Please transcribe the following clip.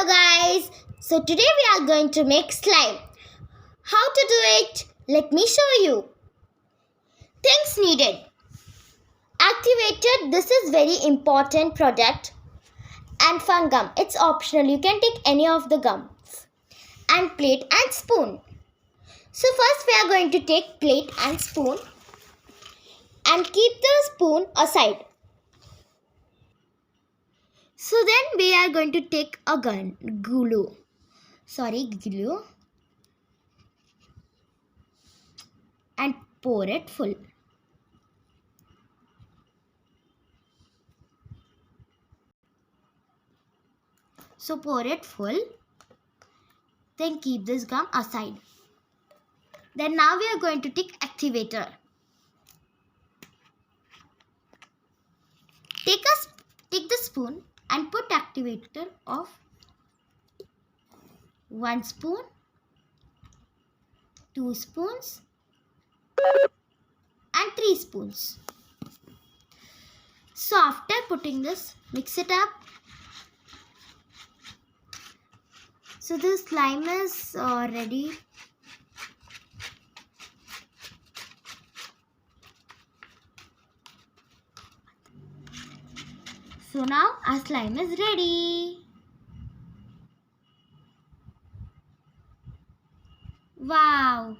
Hello guys, so today we are going to make slime. How to do it? Let me show you. Things needed. Activator, this is very important product, and fun gum, it's optional, you can take any of the gums, and plate and spoon. So first we are going to take plate and spoon and keep the spoon aside. So then we are going to take a glue and pour it full. So pour it full, then keep this gum aside. Then now we are going to take activator. Take the spoon and put activator of 1 spoon, 2 spoons and 3 spoons. So after putting this, mix it up. So the slime is ready. So now our slime is ready. Wow!